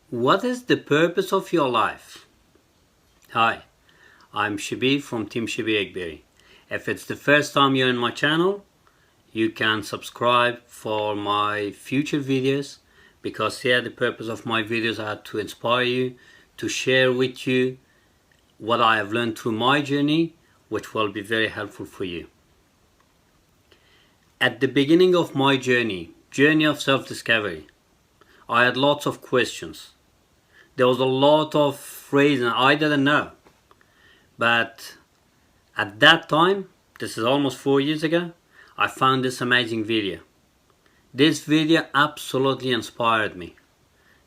What is the purpose of your life? Hi, I'm Shabir from Team Shabir Akbari. If it's the first time you're in my channel, you can subscribe for my future videos, because here the purpose of my videos are to inspire you, to share with you what I have learned through my journey, which will be very helpful for you. At the beginning of my journey of self-discovery, I had lots of questions. There was a lot of reasons I didn't know. But at that time, this is almost 4 years ago, I found this amazing video. This video absolutely inspired me.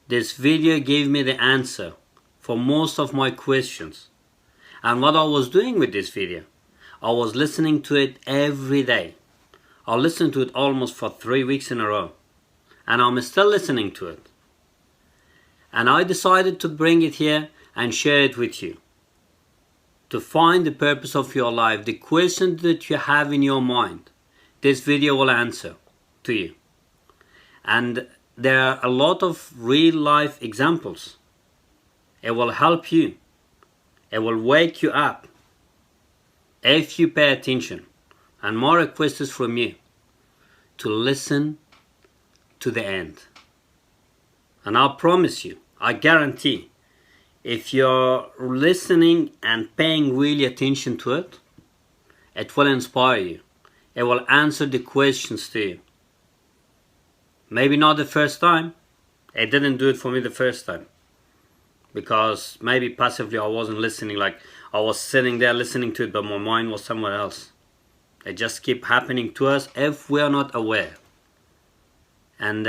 This video gave me the answer for most of my questions. And what I was doing with this video, I was listening to it every day. I listened to it almost for 3 weeks in a row. And I'm still listening to it. And I decided to bring it here and share it with you. To find the purpose of your life, the question that you have in your mind, this video will answer to you. And there are a lot of real life examples. It will help you. It will wake you up if you pay attention. And my request is from you to listen to the end. And I promise you, I guarantee, if you're listening and paying really attention to it, it will inspire you. It will answer the questions to you. Maybe not the first time. It didn't do it for me the first time. Because maybe passively I wasn't listening, like I was sitting there listening to it, but my mind was somewhere else. It just keeps happening to us if we are not aware. And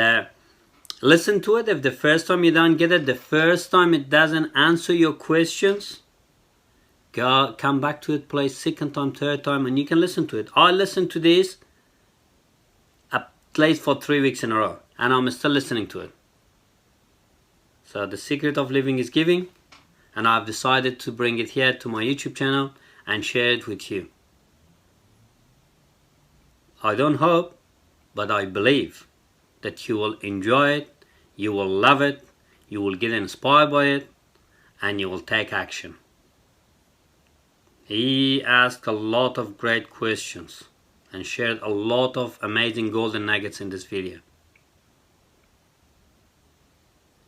listen to it. If the first time you don't get it, the first time it doesn't answer your questions, come back to it, play second time, third time, and you can listen to it. I listened to this at least for 3 weeks in a row, and I'm still listening to it. So the secret of living is giving, and I've decided to bring it here to my YouTube channel and share it with you. I don't hope, but I believe that you will enjoy it, you will love it, you will get inspired by it, and you will take action. He asked a lot of great questions and shared a lot of amazing golden nuggets in this video.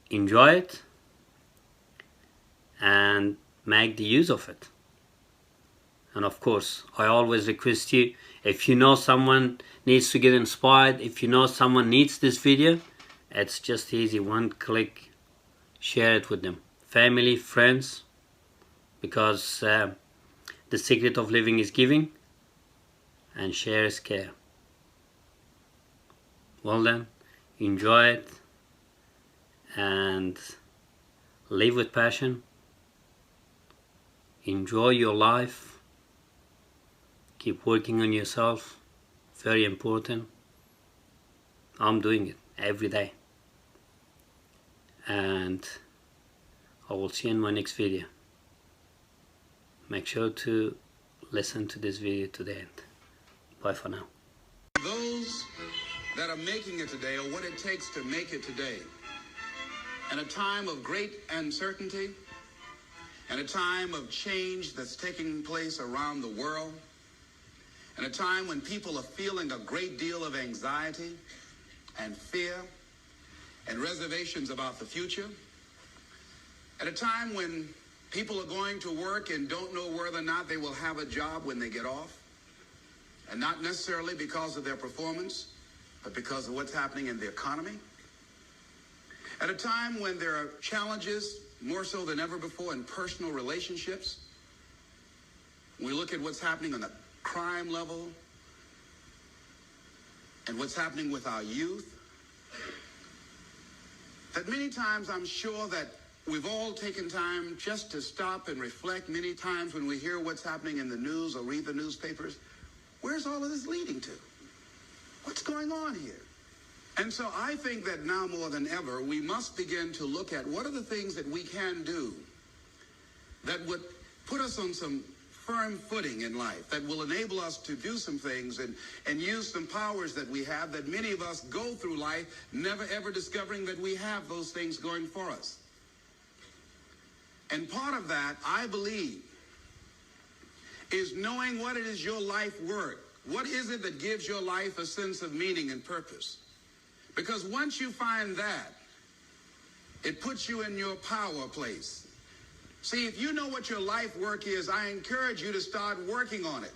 Enjoy it and make the use of it. And of course, I always request you, if you know someone needs to get inspired, if you know someone needs this video, it's just easy, one click, share it with them. Family, friends, because the secret of living is giving, and share is care. Well then, enjoy it, and live with passion. Enjoy your life. Keep working on yourself. Very important. I'm doing it every day. And I will see you in my next video. Make sure to listen to this video to the end. Bye for now. Those that are making it today, or what it takes to make it today, in a time of great uncertainty, in a time of change that's taking place around the world, in a time when people are feeling a great deal of anxiety and fear and reservations about the future, at a time when people are going to work and don't know whether or not they will have a job when they get off, and not necessarily because of their performance, but because of what's happening in the economy, at a time when there are challenges more so than ever before in personal relationships, we look at what's happening on the crime level and what's happening with our youth, that many times I'm sure that we've all taken time just to stop and reflect. Many times when we hear what's happening in the news or read the newspapers, where's all of this leading to? What's going on here? And so I think that now more than ever, we must begin to look at what are the things that we can do that would put us on some firm footing in life, that will enable us to do some things and use some powers that we have, that many of us go through life never ever discovering that we have those things going for us. And part of that, I believe, is knowing what it is your life worth. What is it that gives your life a sense of meaning and purpose? Because once you find that, it puts you in your power place. See, if you know what your life work is, I encourage you to start working on it.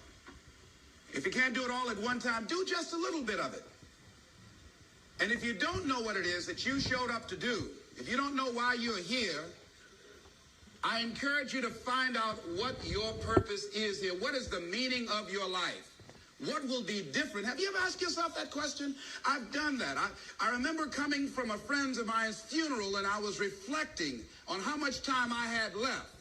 If you can't do it all at one time, do just a little bit of it. And if you don't know what it is that you showed up to do, if you don't know why you're here, I encourage you to find out what your purpose is here. What is the meaning of your life? What will be different? Have you ever asked yourself that question? I've done that. I remember coming from a friend of mine's funeral, and I was reflecting on how much time I had left.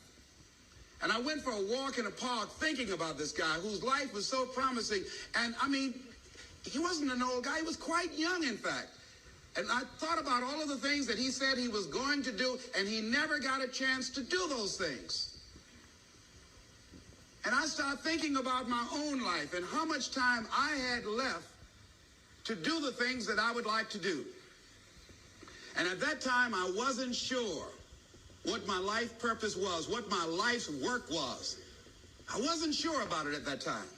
And I went for a walk in a park thinking about this guy whose life was so promising. And I mean, he wasn't an old guy. He was quite young, in fact. And I thought about all of the things that he said he was going to do, and he never got a chance to do those things. And I started thinking about my own life and how much time I had left to do the things that I would like to do. And at that time, I wasn't sure what my life purpose was, what my life's work was. I wasn't sure about it at that time.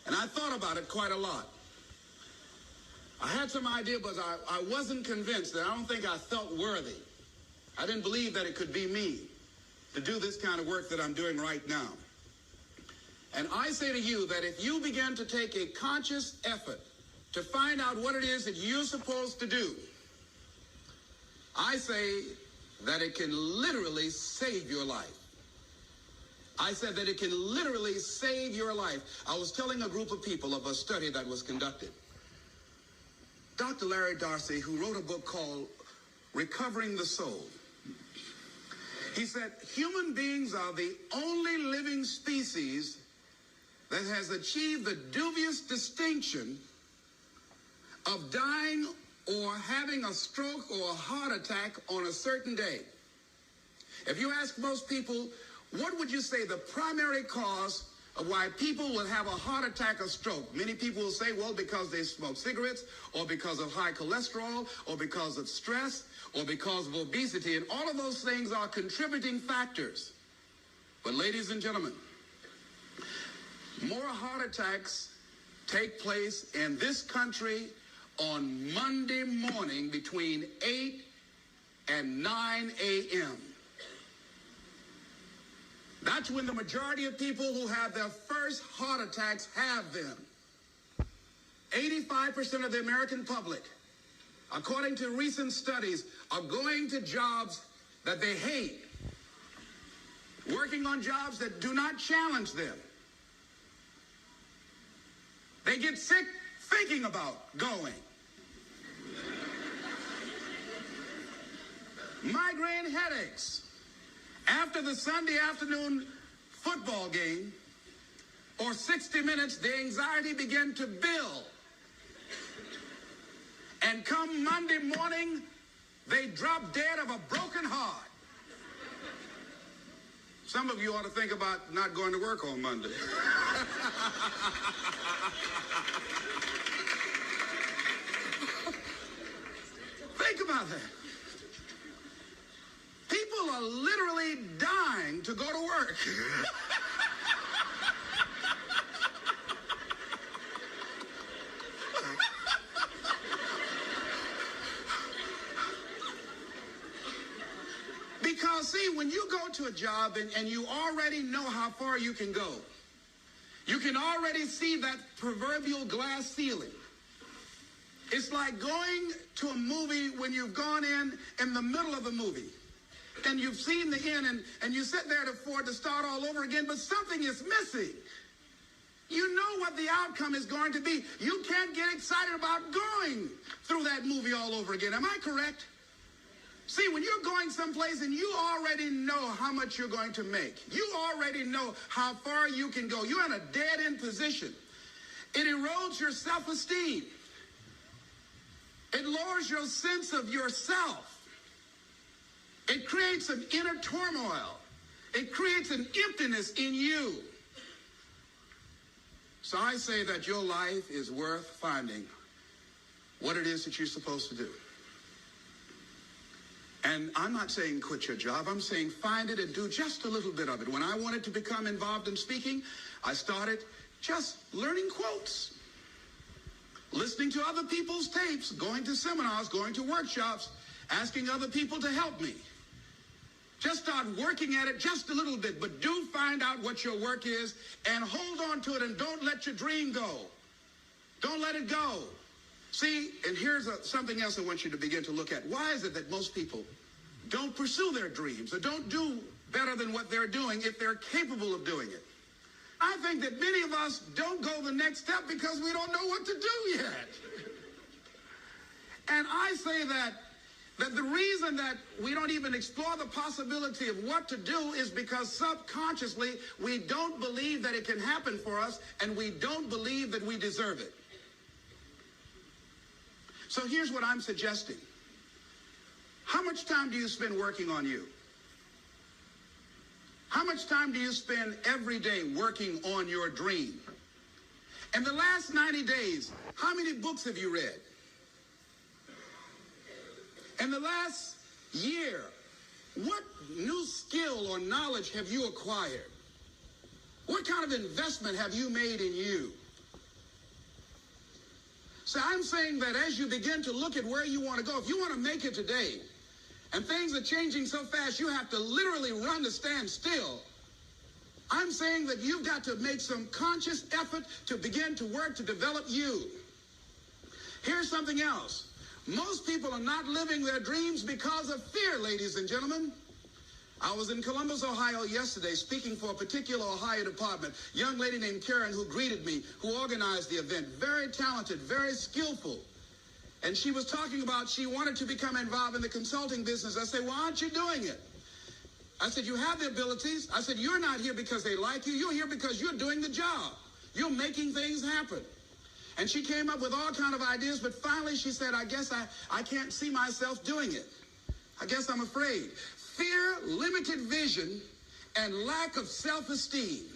And I thought about it quite a lot. I had some idea, but I wasn't convinced. That I don't think I felt worthy. I didn't believe that it could be me to do this kind of work that I'm doing right now. And I say to you that if you begin to take a conscious effort to find out what it is that you're supposed to do, I say that it can literally save your life. I said that it can literally save your life. I was telling a group of people of a study that was conducted. Dr. Larry Darcy, who wrote a book called Recovering the Soul, he said, human beings are the only living species that has achieved the dubious distinction of dying or having a stroke or a heart attack on a certain day. If you ask most people, what would you say the primary cause of why people will have a heart attack or stroke? Many people will say, well, because they smoke cigarettes, or because of high cholesterol, or because of stress, or because of obesity. And all of those things are contributing factors. But ladies and gentlemen, more heart attacks take place in this country on Monday morning between 8 and 9 a.m. That's when the majority of people who have their first heart attacks have them. 85% of the American public, according to recent studies, are going to jobs that they hate, working on jobs that do not challenge them. They get sick thinking about going. Migraine headaches. After the Sunday afternoon football game, or 60 minutes, the anxiety began to build. And come Monday morning, they drop dead of a broken heart. Some of you ought to think about not going to work on Monday. Think about that. People are literally dying to go to work. Because, see, when you go to a job and you already know how far you can go, you can already see that proverbial glass ceiling. It's like going to a movie when you've gone in the middle of the movie. And you've seen the end, and you sit there to start all over again, but something is missing. You know what the outcome is going to be. You can't get excited about going through that movie all over again. Am I correct? See, when you're going someplace and you already know how much you're going to make, you already know how far you can go, you're in a dead-end position. It erodes your self-esteem. It lowers your sense of yourself. It creates an inner turmoil. It creates an emptiness in you. So I say that your life is worth finding what it is that you're supposed to do. And I'm not saying quit your job. I'm saying find it and do just a little bit of it. When I wanted to become involved in speaking, I started just learning quotes, listening to other people's tapes, going to seminars, going to workshops, asking other people to help me. Just start working at it just a little bit, but do find out what your work is and hold on to it and don't let your dream go. Don't let it go. See, and here's something else I want you to begin to look at. Why is it that most people don't pursue their dreams or don't do better than what they're doing if they're capable of doing it? I think that many of us don't go the next step because we don't know what to do yet. And I say that the reason that we don't even explore the possibility of what to do is because subconsciously we don't believe that it can happen for us and we don't believe that we deserve it. So here's what I'm suggesting. How much time do you spend working on you? How much time do you spend every day working on your dream? In the last 90 days, how many books have you read? In the last year, what new skill or knowledge have you acquired? What kind of investment have you made in you? So I'm saying that as you begin to look at where you want to go, if you want to make it today, and things are changing so fast, you have to literally run to stand still. I'm saying that you've got to make some conscious effort to begin to work to develop you. Here's something else. Most people are not living their dreams because of fear, ladies and gentlemen. I was in Columbus, Ohio yesterday speaking for a particular Ohio department. Young lady named Karen who greeted me, who organized the event. Very talented, very skillful. And she was talking about she wanted to become involved in the consulting business. I said, why aren't you doing it? I said, you have the abilities. I said, you're not here because they like you. You're here because you're doing the job. You're making things happen. And she came up with all kinds of ideas, but finally she said, I guess I can't see myself doing it. I guess I'm afraid. Fear, limited vision, and lack of self-esteem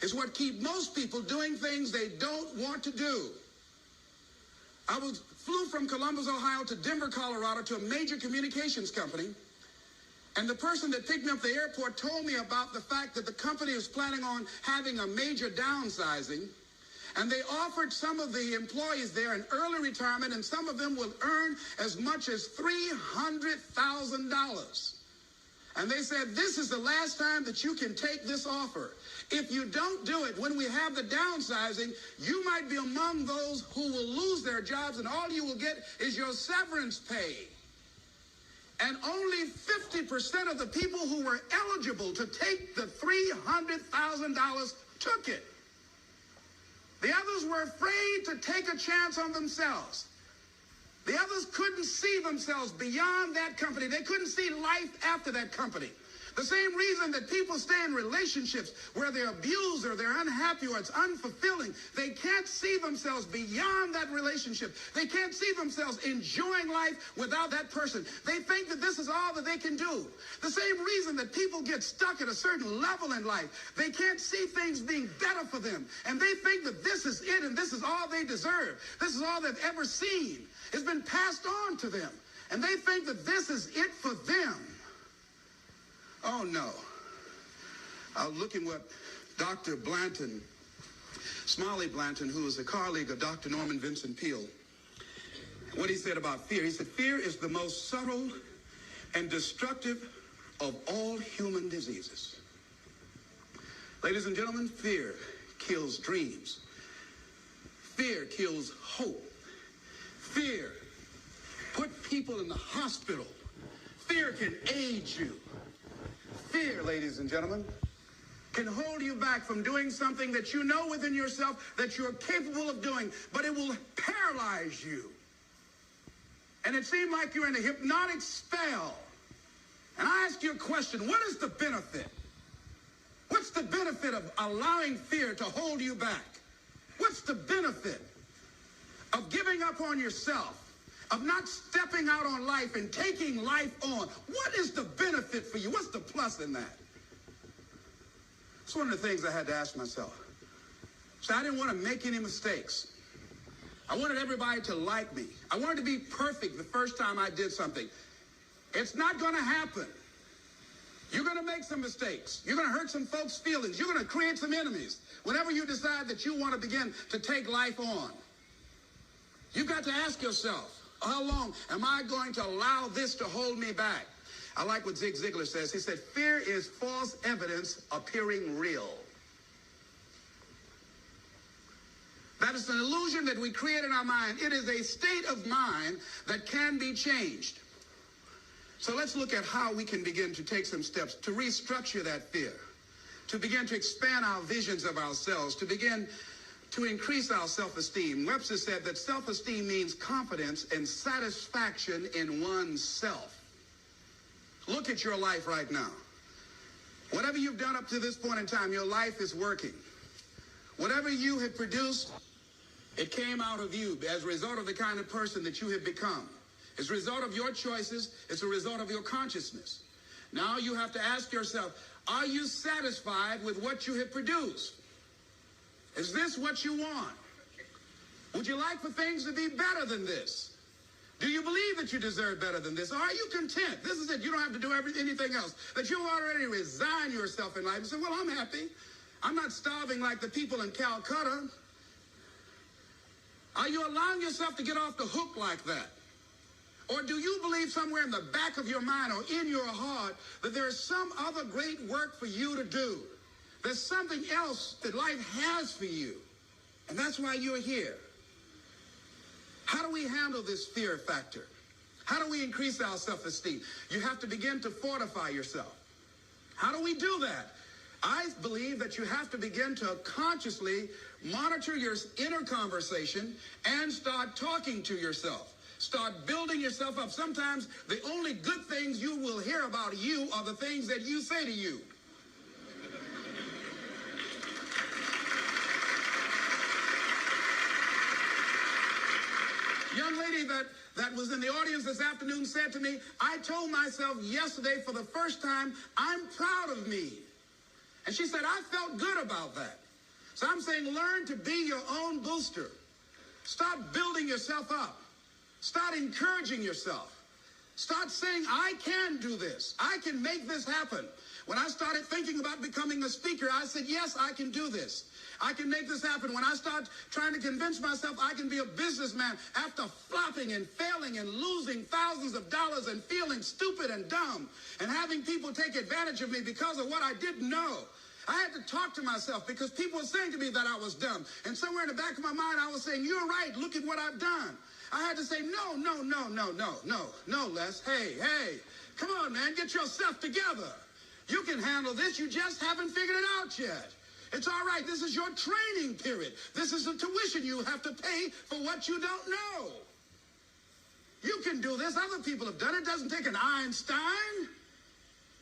is what keep most people doing things they don't want to do. I flew from Columbus, Ohio to Denver, Colorado to a major communications company. And the person that picked me up at the airport told me about the fact that the company was planning on having a major downsizing. And they offered some of the employees there an early retirement, and some of them will earn as much as $300,000. And they said, this is the last time that you can take this offer. If you don't do it, when we have the downsizing, you might be among those who will lose their jobs, and all you will get is your severance pay. And only 50% of the people who were eligible to take the $300,000 took it. The others were afraid to take a chance on themselves. The others couldn't see themselves beyond that company. They couldn't see life after that company. The same reason that people stay in relationships where they're abused or they're unhappy or it's unfulfilling. They can't see themselves beyond that relationship. They can't see themselves enjoying life without that person. They think that this is all that they can do. The same reason that people get stuck at a certain level in life. They can't see things being better for them. And they think that this is it and this is all they deserve. This is all they've ever seen. It's been passed on to them. And they think that this is it for them. Oh, no. I was looking what Dr. Blanton, Smiley Blanton, who is a colleague of Dr. Norman Vincent Peale, what he said about fear. He said, fear is the most subtle and destructive of all human diseases. Ladies and gentlemen, fear kills dreams. Fear kills hope. Fear put people in the hospital. Fear can age you. Fear, ladies and gentlemen, can hold you back from doing something that you know within yourself that you're capable of doing, but it will paralyze you. And it seemed like you're in a hypnotic spell. And I ask you a question, what is the benefit? What's the benefit of allowing fear to hold you back? What's the benefit of giving up on yourself? Of not stepping out on life and taking life on? What is the benefit for you? What's the plus in that? It's one of the things I had to ask myself. So I didn't want to make any mistakes. I wanted everybody to like me. I wanted to be perfect the first time I did something. It's not going to happen. You're going to make some mistakes. You're going to hurt some folks' feelings. You're going to create some enemies whenever you decide that you want to begin to take life on. You've got to ask yourself, how long am I going to allow this to hold me back? I like what Zig Ziglar says. He said, fear is false evidence appearing real. That is an illusion that we create in our mind. It is a state of mind that can be changed. So let's look at how we can begin to take some steps to restructure that fear, to begin to expand our visions of ourselves, to begin to increase our self-esteem. Webster said that self-esteem means confidence and satisfaction in oneself. Look at your life right now. Whatever you've done up to this point in time, your life is working. Whatever you have produced, it came out of you as a result of the kind of person that you have become. It's a result of your choices. It's a result of your consciousness. Now you have to ask yourself, are you satisfied with what you have produced? Is this what you want? Would you like for things to be better than this? Do you believe that you deserve better than this? Or are you content? This is it. You don't have to do anything else. That you already resign yourself in life and say, well, I'm happy. I'm not starving like the people in Calcutta. Are you allowing yourself to get off the hook like that? Or do you believe somewhere in the back of your mind or in your heart that there is some other great work for you to do? There's something else that life has for you. And that's why you're here. How do we handle this fear factor? How do we increase our self-esteem? You have to begin to fortify yourself. How do we do that? I believe that you have to begin to consciously monitor your inner conversation and start talking to yourself. Start building yourself up. Sometimes the only good things you will hear about you are the things that you say to you. Young lady that was in the audience this afternoon said to me, I told myself yesterday for the first time, I'm proud of me. And she said, I felt good about that. So I'm saying learn to be your own booster. Start building yourself up. Start encouraging yourself. Start saying, I can do this. I can make this happen. When I started thinking about becoming a speaker, I said, yes, I can do this. I can make this happen. When I start trying to convince myself I can be a businessman after flopping and failing and losing thousands of dollars and feeling stupid and dumb and having people take advantage of me because of what I didn't know. I had to talk to myself because people were saying to me that I was dumb. And somewhere in the back of my mind, I was saying, you're right. Look at what I've done. I had to say, no, Les. Hey, come on, man. Get yourself together. You can handle this. You just haven't figured it out yet. It's all right. This is your training period. This is the tuition you have to pay for what you don't know. You can do this. Other people have done it. It doesn't take an Einstein.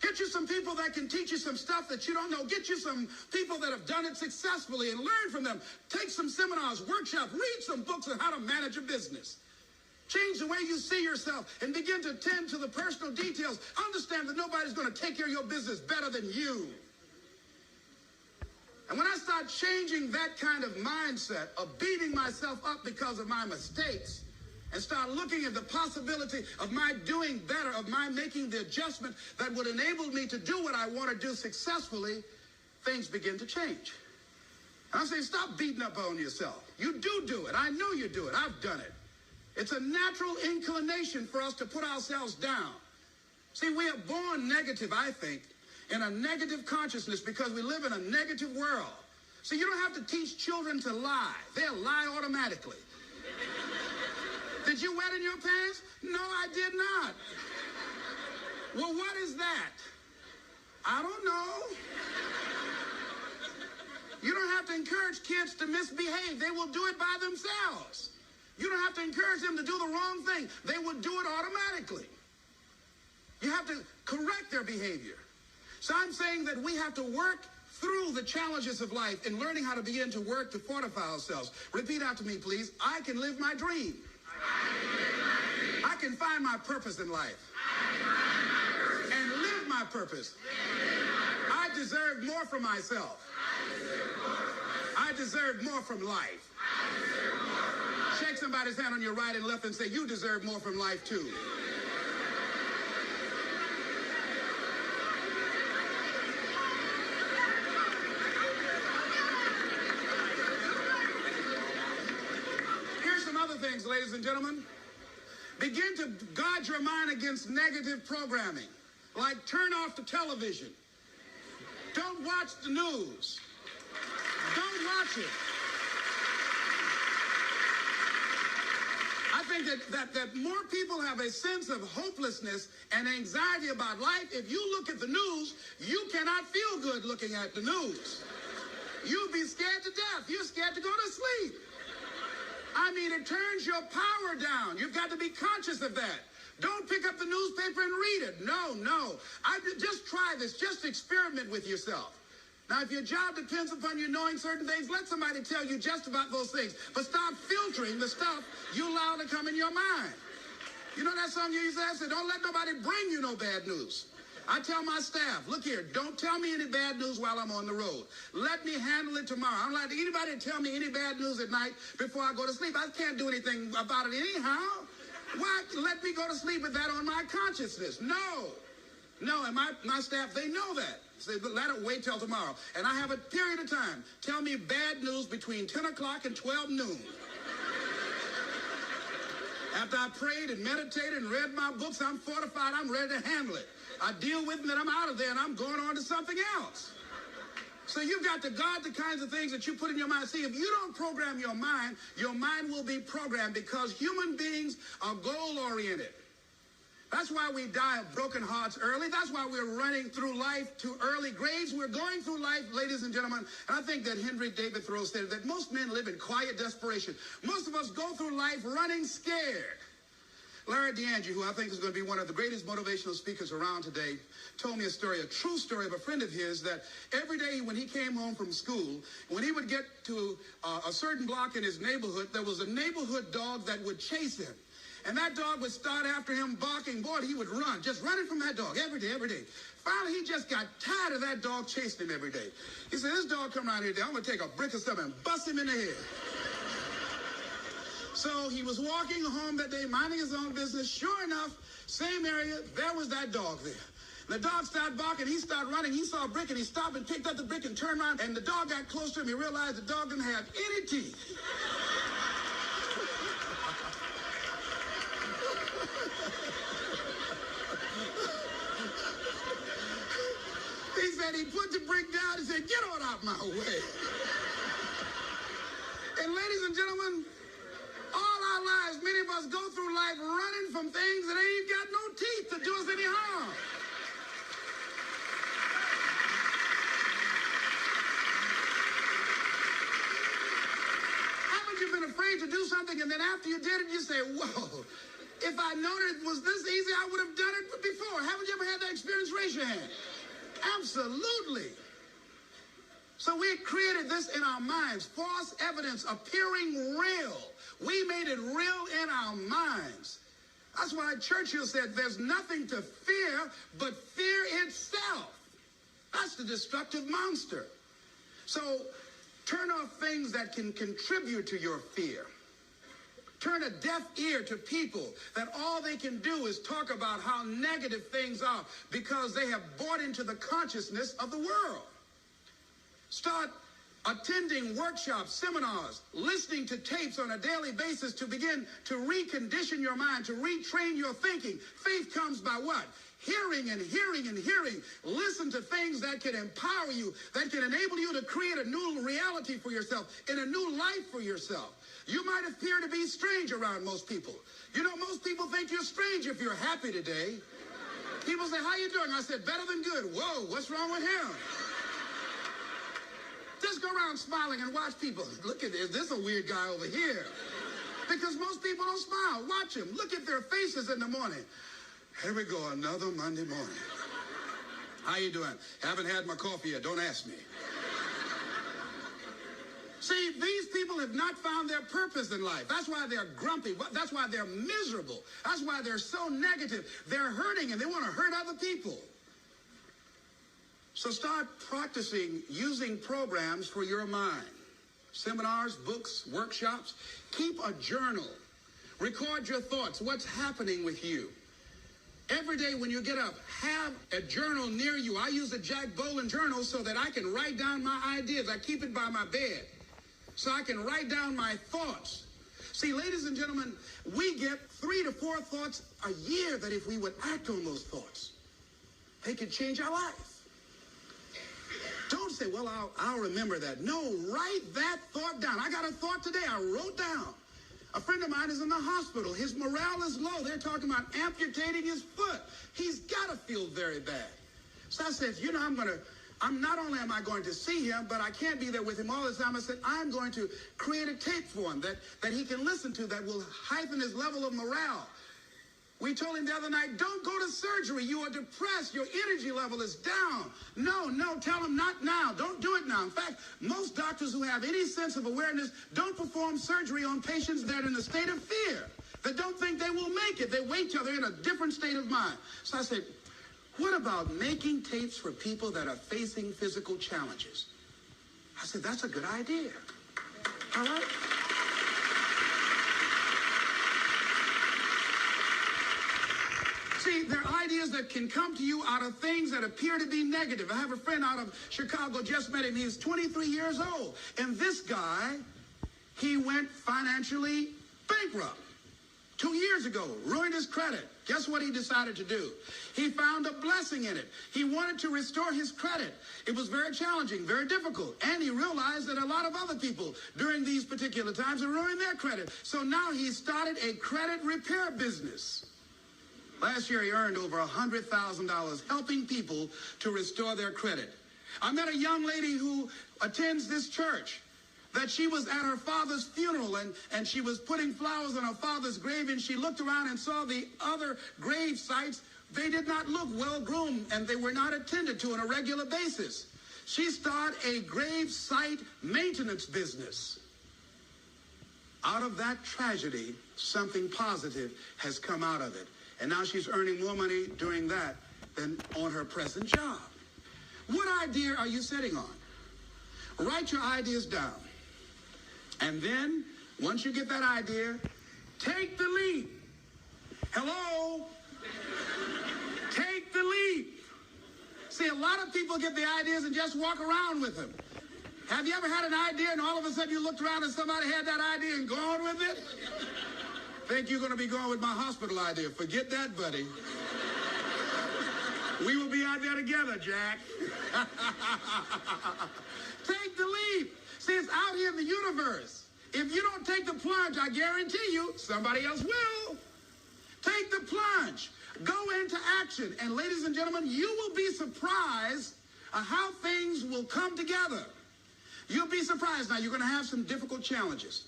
Get you some people that can teach you some stuff that you don't know. Get you some people that have done it successfully and learn from them. Take some seminars, workshops, read some books on how to manage a business. Change the way you see yourself and begin to tend to the personal details. Understand that nobody's going to take care of your business better than you. And when I start changing that kind of mindset of beating myself up because of my mistakes and start looking at the possibility of my doing better, of my making the adjustment that would enable me to do what I want to do successfully, things begin to change. And I'm saying stop beating up on yourself. You do it. I know you do it. I've done it. It's a natural inclination for us to put ourselves down. See, we are born negative, I think, in a negative consciousness because we live in a negative world. So you don't have to teach children to lie. They'll lie automatically. Did you wet in your pants? No, I did not. Well, what is that? I don't know. You don't have to encourage kids to misbehave. They will do it by themselves. You don't have to encourage them to do the wrong thing. They will do it automatically. You have to correct their behavior. So I'm saying that we have to work through the challenges of life and learning how to begin to work to fortify ourselves. Repeat after me, please. I can live my dream. I can find my purpose in life. And live my purpose. I deserve more from myself. I deserve more from life. Shake somebody's hand on your right and left and say, you deserve more from life too. other things, ladies and gentlemen. Begin to guard your mind against negative programming. Like turn off the television. Don't watch the news. Don't watch it. I think that more people have a sense of hopelessness and anxiety about life. If you look at the news, you cannot feel good looking at the news. You'll be scared to death. You're scared to go to sleep. I mean, it turns your power down. You've got to be conscious of that. Don't pick up the newspaper and read it. No. Just try this. Just experiment with yourself. Now, if your job depends upon you knowing certain things, let somebody tell you just about those things. But stop filtering the stuff you allow to come in your mind. You know that song you used to have? Don't let nobody bring you no bad news. I tell my staff, look here, don't tell me any bad news while I'm on the road. Let me handle it tomorrow. I don't like anybody to tell me any bad news at night before I go to sleep. I can't do anything about it anyhow. Why let me go to sleep with that on my consciousness? No, and my staff, they know that. Say, let it wait till tomorrow. And I have a period of time. Tell me bad news between 10 o'clock and 12 noon. After I prayed and meditated and read my books, I'm fortified, I'm ready to handle it. I deal with it and I'm out of there and I'm going on to something else. So you've got to guard the kinds of things that you put in your mind. See, if you don't program your mind will be programmed because human beings are goal-oriented. That's why we die of broken hearts early. That's why we're running through life to early graves. We're going through life, ladies and gentlemen. And I think that Henry David Thoreau said that most men live in quiet desperation. Most of us go through life running scared. Larry DeAndre, who I think is going to be one of the greatest motivational speakers around today, told me a true story of a friend of his that every day when he came home from school, when he would get to a certain block in his neighborhood, there was a neighborhood dog that would chase him. And that dog would start after him barking. Boy, he would run, just running from that dog every day. Finally, he just got tired of that dog chasing him every day. He said, this dog come around here today, I'm going to take a brick or something and bust him in the head. So he was walking home that day, minding his own business. Sure enough, same area, there was that dog there. The dog started barking, he started running, he saw a brick and he stopped and picked up the brick and turned around. And the dog got close to him, he realized the dog didn't have any teeth. He said he put the brick down and said, get on out my way. And ladies and gentlemen, all our lives, many of us go through life running from things that ain't got no teeth to do us any harm. Haven't you been afraid to do something and then after you did it, you say, whoa, if I known it was this easy, I would have done it before. Haven't you ever had that experience? Raise your hand. Absolutely. So we created this in our minds, false evidence appearing real. We made it real in our minds. That's why Churchill said there's nothing to fear but fear itself. That's the destructive monster. So turn off things that can contribute to your fear. Turn a deaf ear to people that all they can do is talk about how negative things are because they have bought into the consciousness of the world. Start attending workshops, seminars, listening to tapes on a daily basis to begin to recondition your mind, to retrain your thinking. Faith comes by what? Hearing and hearing and hearing. Listen to things that can empower you, that can enable you to create a new reality for yourself and a new life for yourself. You might appear to be strange around most people. You know, most people think you're strange if you're happy today. People say, how you doing? I said, better than good. Whoa, what's wrong with him? Just go around smiling and watch people. Look at this. This is a weird guy over here. Because most people don't smile. Watch them. Look at their faces in the morning. Here we go, another Monday morning. How you doing? Haven't had my coffee yet. Don't ask me. See, these people have not found their purpose in life. That's why they're grumpy. That's why they're miserable. That's why they're so negative. They're hurting and they want to hurt other people. So start practicing using programs for your mind. Seminars, books, workshops. Keep a journal. Record your thoughts. What's happening with you? Every day when you get up, have a journal near you. I use a Jack Boland journal so that I can write down my ideas. I keep it by my bed so I can write down my thoughts. See, ladies and gentlemen, we get 3 to 4 thoughts a year that if we would act on those thoughts, they could change our life. Don't say, well, I'll remember that. No, write that thought down. I got a thought today I wrote down. A friend of mine is in the hospital. His morale is low. They're talking about amputating his foot. He's got to feel very bad. So I said, you know, not only am I going to see him, but I can't be there with him all the time. I said, I'm going to create a tape for him that he can listen to that will heighten his level of morale. We told him the other night, don't go to surgery. You are depressed. Your energy level is down. No, tell him not now. Don't do it now. In fact, most doctors who have any sense of awareness don't perform surgery on patients that are in a state of fear, that don't think they will make it. They wait till they're in a different state of mind. So I said, what about making tapes for people that are facing physical challenges? I said, that's a good idea. All right? See, there are ideas that can come to you out of things that appear to be negative. I have a friend out of Chicago, just met him. He's 23 years old. And this guy, he went financially bankrupt 2 years ago, ruined his credit. Guess what he decided to do? He found a blessing in it. He wanted to restore his credit. It was very challenging, very difficult. And he realized that a lot of other people during these particular times are ruining their credit. So now he started a credit repair business. Last year, he earned over $100,000 helping people to restore their credit. I met a young lady who attends this church, that she was at her father's funeral and she was putting flowers on her father's grave, and she looked around and saw the other grave sites. They did not look well groomed and they were not attended to on a regular basis. She started a grave site maintenance business. Out of that tragedy, something positive has come out of it. And now she's earning more money doing that than on her present job. What idea are you sitting on? Write your ideas down. And then, once you get that idea, take the leap. Hello? Take the leap. See, a lot of people get the ideas and just walk around with them. Have you ever had an idea and all of a sudden you looked around and somebody had that idea and gone with it? Think you're going to be going with my hospital idea. Forget that, buddy. We will be out there together, Jack. Take the leap. See, it's out here in the universe. If you don't take the plunge, I guarantee you, somebody else will. Take the plunge. Go into action. And ladies and gentlemen, you will be surprised at how things will come together. You'll be surprised. Now, you're going to have some difficult challenges.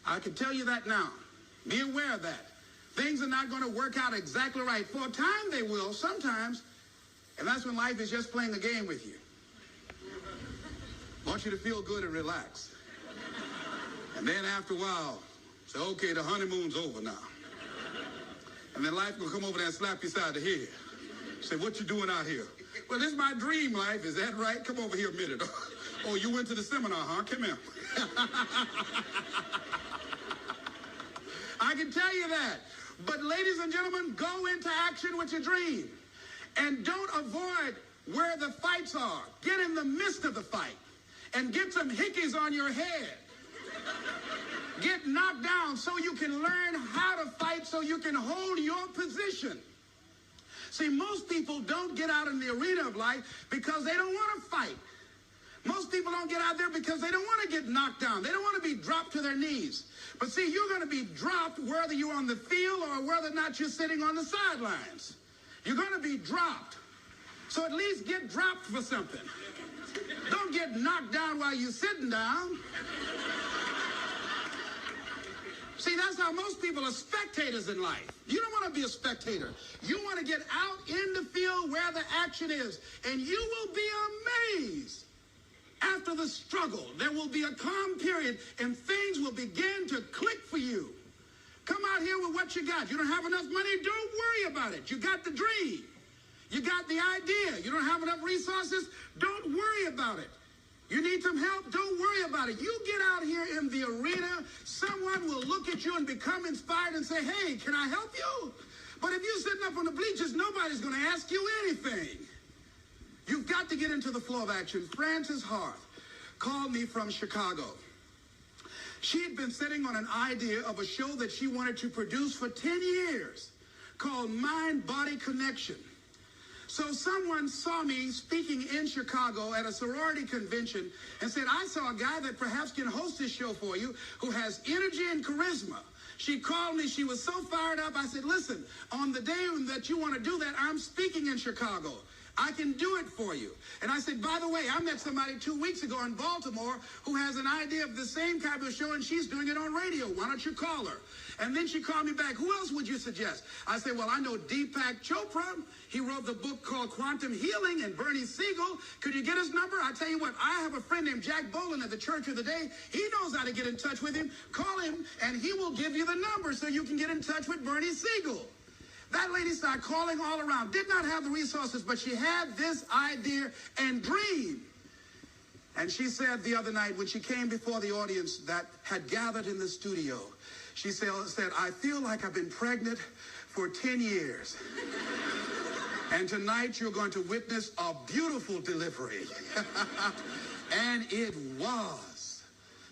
I can tell you that now. Be aware of that. Things are not going to work out exactly right. For a time they will, sometimes. And that's when life is just playing a game with you. I want you to feel good and relax. And then after a while, say, okay, the honeymoon's over now. And then life will come over there and slap you side the head. Say, what you doing out here? Well, this is my dream life. Is that right? Come over here a minute. Oh, you went to the seminar, huh? Come here. I can tell you that. But ladies and gentlemen, go into action with your dream. And don't avoid where the fights are. Get in the midst of the fight. And get some hickeys on your head. Get knocked down so you can learn how to fight, so you can hold your position. See, most people don't get out in the arena of life because they don't want to fight. Most people don't get out there because they don't want to get knocked down. They don't want to be dropped to their knees. But see, you're going to be dropped whether you're on the field or whether or not you're sitting on the sidelines. You're going to be dropped. So at least get dropped for something. Don't get knocked down while you're sitting down. See, that's how most people are spectators in life. You don't want to be a spectator. You want to get out in the field where the action is. And you will be amazed. After the struggle, there will be a calm period and things will begin to click for you. Come out here with what you got. You don't have enough money? Don't worry about it. You got the dream. You got the idea. You don't have enough resources? Don't worry about it. You need some help? Don't worry about it. You get out here in the arena, someone will look at you and become inspired and say, hey, can I help you? But if you're sitting up on the bleachers, nobody's going to ask you anything. You've got to get into the flow of action. Frances Hart called me from Chicago. She had been sitting on an idea of a show that she wanted to produce for 10 years called Mind-Body Connection. So someone saw me speaking in Chicago at a sorority convention and said, I saw a guy that perhaps can host this show for you who has energy and charisma. She called me. She was so fired up. I said, listen, on the day that you want to do that, I'm speaking in Chicago. I can do it for you. And I said, by the way, I met somebody 2 weeks ago in Baltimore who has an idea of the same type of show, and she's doing it on radio. Why don't you call her? And then she called me back. Who else would you suggest? I said, well, I know Deepak Chopra. He wrote the book called Quantum Healing, and Bernie Siegel. Could you get his number? I tell you what, I have a friend named Jack Boland at the Church of the Day. He knows how to get in touch with him. Call him, and he will give you the number so you can get in touch with Bernie Siegel. That lady started calling all around. Did not have the resources, but she had this idea and dream. And she said the other night when she came before the audience that had gathered in the studio, she said, I feel like I've been pregnant for 10 years. And tonight you're going to witness a beautiful delivery. And it was.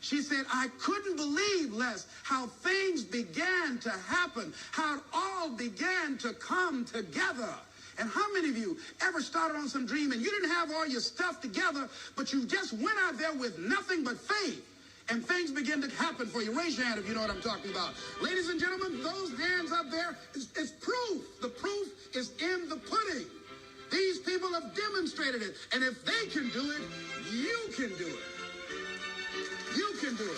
She said, I couldn't believe, Les, how things began to happen, how it all began to come together. And how many of you ever started on some dream and you didn't have all your stuff together, but you just went out there with nothing but faith, and things begin to happen for you? Raise your hand if you know what I'm talking about. Ladies and gentlemen, those hands up there is proof. The proof is in the pudding. These people have demonstrated it. And if they can do it, you can do it. You can do it.